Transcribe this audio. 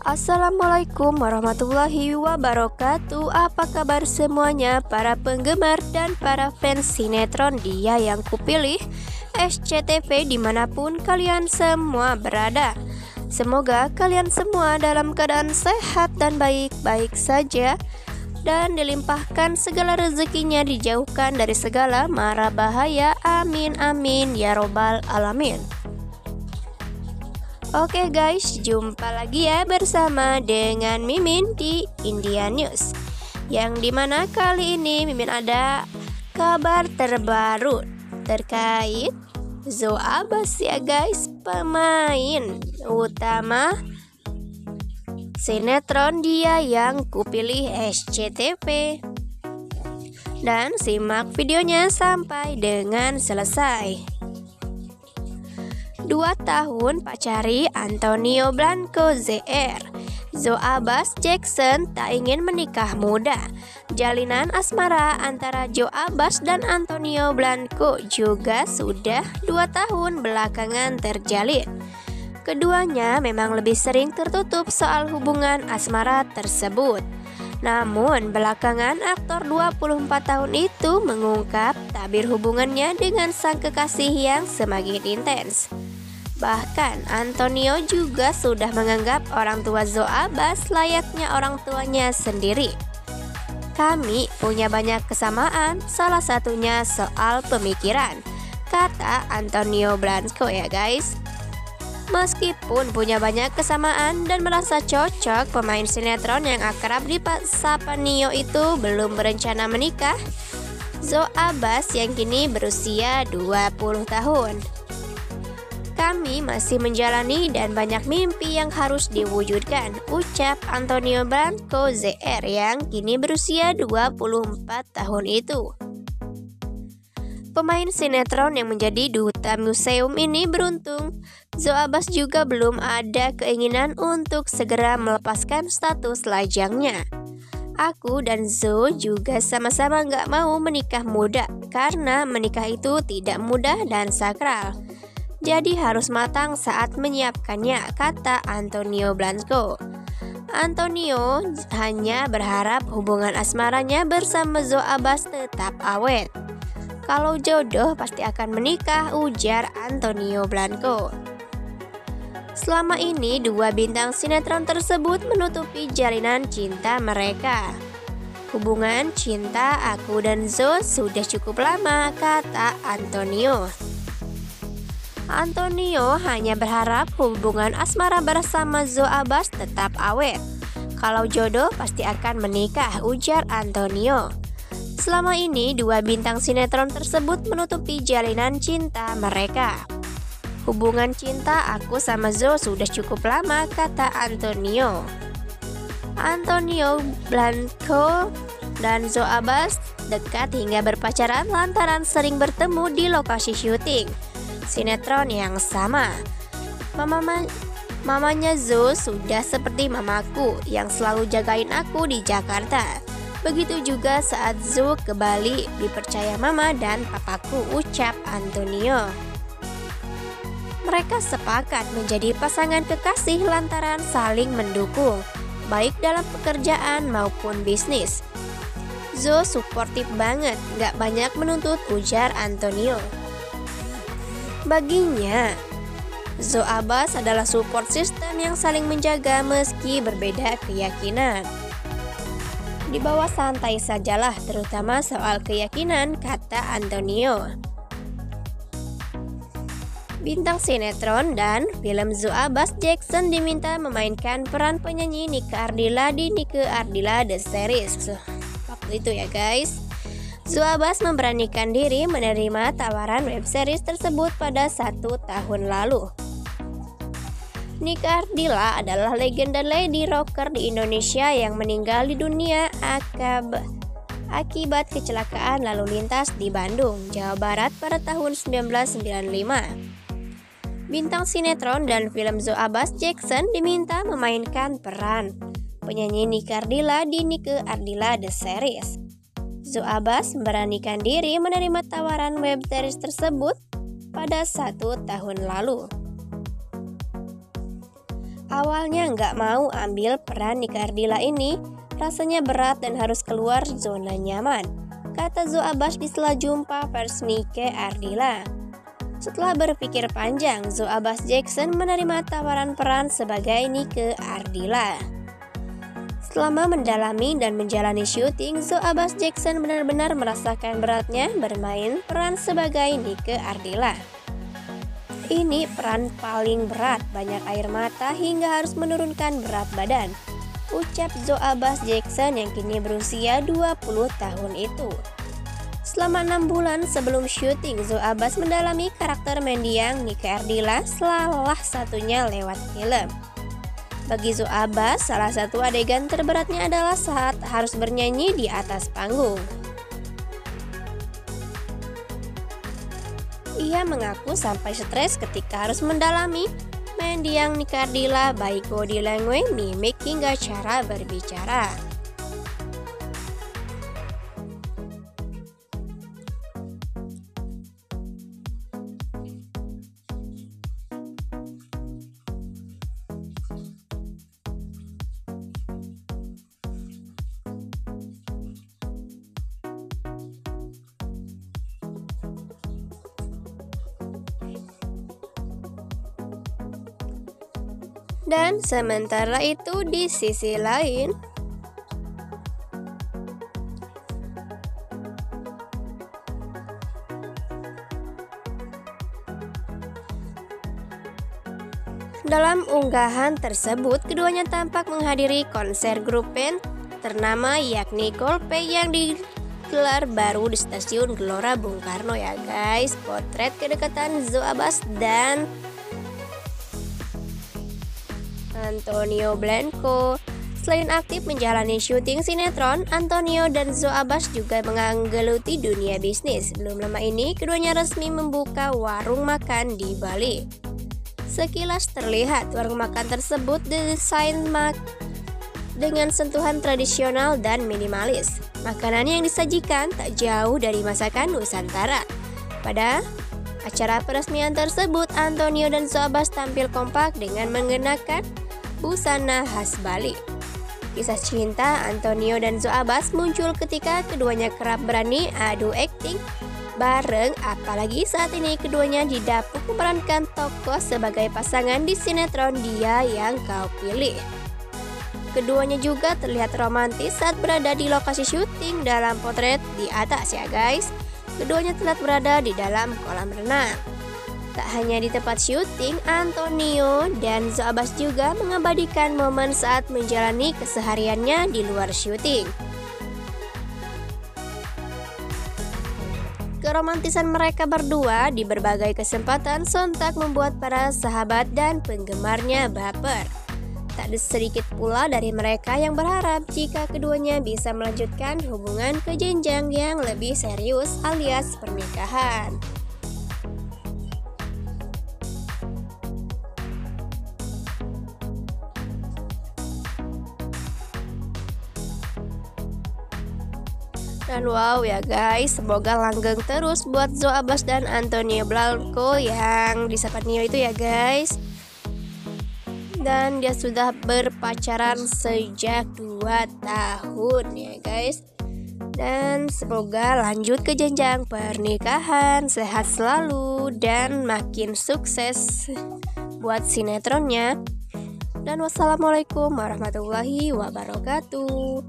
Assalamualaikum warahmatullahi wabarakatuh. Apa kabar semuanya para penggemar dan para fans sinetron Dia Yang Kupilih SCTV dimanapun kalian semua berada. Semoga kalian semua dalam keadaan sehat dan baik-baik saja, dan dilimpahkan segala rezekinya, dijauhkan dari segala mara bahaya. Amin amin ya robbal alamin. Oke guys, jumpa lagi ya bersama dengan Mimin di India News, yang dimana kali ini Mimin ada kabar terbaru terkait Zoe Abbas ya guys, pemain utama sinetron Dia Yang Kupilih SCTV. Dan simak videonya sampai dengan selesai. 2 tahun pacari Antonio Blanco ZR, Zoe Abbas Jackson tak ingin menikah muda. Jalinan asmara antara Zoe Abbas dan Antonio Blanco juga sudah 2 tahun belakangan terjalin. Keduanya memang lebih sering tertutup soal hubungan asmara tersebut. Namun belakangan aktor 24 tahun itu mengungkap tabir hubungannya dengan sang kekasih yang semakin intens. Bahkan Antonio juga sudah menganggap orang tua Zoe Abbas layaknya orang tuanya sendiri. Kami punya banyak kesamaan, salah satunya soal pemikiran, kata Antonio Blanco ya guys. Meskipun punya banyak kesamaan dan merasa cocok, pemain sinetron yang akrab disapa Nio itu belum berencana menikah. Zoe Abbas yang kini berusia 20 tahun. Kami masih menjalani dan banyak mimpi yang harus diwujudkan, ucap Antonio Blanco ZR yang kini berusia 24 tahun itu. Pemain sinetron yang menjadi duta museum ini beruntung. Zoe Abbas juga belum ada keinginan untuk segera melepaskan status lajangnya. Aku dan Zoe juga sama-sama gak mau menikah muda, karena menikah itu tidak mudah dan sakral. Jadi harus matang saat menyiapkannya, kata Antonio Blanco. Antonio hanya berharap hubungan asmaranya bersama Zoe Abbas tetap awet. Kalau jodoh pasti akan menikah, ujar Antonio Blanco. Selama ini 2 bintang sinetron tersebut menutupi jalinan cinta mereka. Hubungan cinta aku dan Zoe sudah cukup lama, kata Antonio. Antonio hanya berharap hubungan asmara bersama Zoe Abbas tetap awet. Kalau jodoh pasti akan menikah, ujar Antonio. Selama ini 2 bintang sinetron tersebut menutupi jalinan cinta mereka. Hubungan cinta aku sama Zoe sudah cukup lama, kata Antonio. Antonio Blanco dan Zoe Abbas dekat hingga berpacaran lantaran sering bertemu di lokasi syuting sinetron yang sama. Mamanya Zoe sudah seperti mamaku yang selalu jagain aku di Jakarta. Begitu juga saat Zoe ke Bali, dipercaya mama dan papaku, ucap Antonio. Mereka sepakat menjadi pasangan kekasih lantaran saling mendukung, baik dalam pekerjaan maupun bisnis. Zoe suportif banget, gak banyak menuntut, ujar Antonio. Baginya, Zoe Abbas adalah support system yang saling menjaga meski berbeda keyakinan. Dibawa santai sajalah, terutama soal keyakinan, kata Antonio. Bintang sinetron dan film Zoe Abbas Jackson diminta memainkan peran penyanyi Nike Ardilla di Nike Ardilla The Series. Waktu itu ya guys, Zoe Abbas memberanikan diri menerima tawaran web series tersebut pada 1 tahun lalu. Nike Ardilla adalah legenda lady rocker di Indonesia yang meninggal di dunia akibat kecelakaan lalu lintas di Bandung, Jawa Barat pada tahun 1995. Bintang sinetron dan film Zoe Abbas Jackson diminta memainkan peran penyanyi Nike Ardilla di Nike Ardilla The Series. Zoe Abbas memberanikan diri menerima tawaran web series tersebut pada 1 tahun lalu. Awalnya nggak mau ambil peran Nike Ardilla ini, rasanya berat dan harus keluar zona nyaman, kata Zoe Abbas di sela jumpa pers Nike Ardilla. Setelah berpikir panjang, Zoe Abbas Jackson menerima tawaran peran sebagai Nike Ardilla. Selama mendalami dan menjalani syuting, Zoe Abbas Jackson benar-benar merasakan beratnya bermain peran sebagai Nike Ardilla. Ini peran paling berat, banyak air mata hingga harus menurunkan berat badan, ucap Zoe Abbas Jackson yang kini berusia 20 tahun itu. Selama 6 bulan sebelum syuting, Zoe Abbas mendalami karakter mendiang Nike Ardilla, salah satunya lewat film. Bagi Zoe Abbas, salah satu adegan terberatnya adalah saat harus bernyanyi di atas panggung. Ia mengaku sampai stres ketika harus mendalami mendiang Nike Ardilla, baik body language, mimik, hingga cara berbicara. Dan sementara itu di sisi lain, dalam unggahan tersebut keduanya tampak menghadiri konser grup band ternama yakni Coldplay yang digelar baru di stasiun Gelora Bung Karno ya guys. Potret kedekatan Zoe Abbas dan Antonio Blanco. Selain aktif menjalani syuting sinetron, Antonio dan Zoe Abbas juga menggeluti dunia bisnis. Belum lama ini, keduanya resmi membuka warung makan di Bali. Sekilas terlihat warung makan tersebut didesain dengan sentuhan tradisional dan minimalis. Makanan yang disajikan tak jauh dari masakan Nusantara. Pada acara peresmian tersebut, Antonio dan Zoe Abbas tampil kompak dengan mengenakan busana khas Bali. Kisah cinta Antonio dan Zoe Abbas muncul ketika keduanya kerap berani adu akting bareng, apalagi saat ini keduanya didapuk memerankan tokoh sebagai pasangan di sinetron Dia Yang Kau Pilih. Keduanya juga terlihat romantis saat berada di lokasi syuting. Dalam potret di atas ya guys, keduanya terlihat berada di dalam kolam renang. Tak hanya di tempat syuting, Antonio dan Zoe Abbas juga mengabadikan momen saat menjalani kesehariannya di luar syuting. Keromantisan mereka berdua di berbagai kesempatan sontak membuat para sahabat dan penggemarnya baper. Tak sedikit pula dari mereka yang berharap jika keduanya bisa melanjutkan hubungan ke jenjang yang lebih serius alias pernikahan. Dan wow ya guys, semoga langgeng terus buat Zoe Abbas dan Antonio Blanco yang disapa Nio itu ya guys. Dan dia sudah berpacaran sejak 2 tahun ya guys. Dan semoga lanjut ke jenjang pernikahan, sehat selalu dan makin sukses buat sinetronnya. Dan wassalamualaikum warahmatullahi wabarakatuh.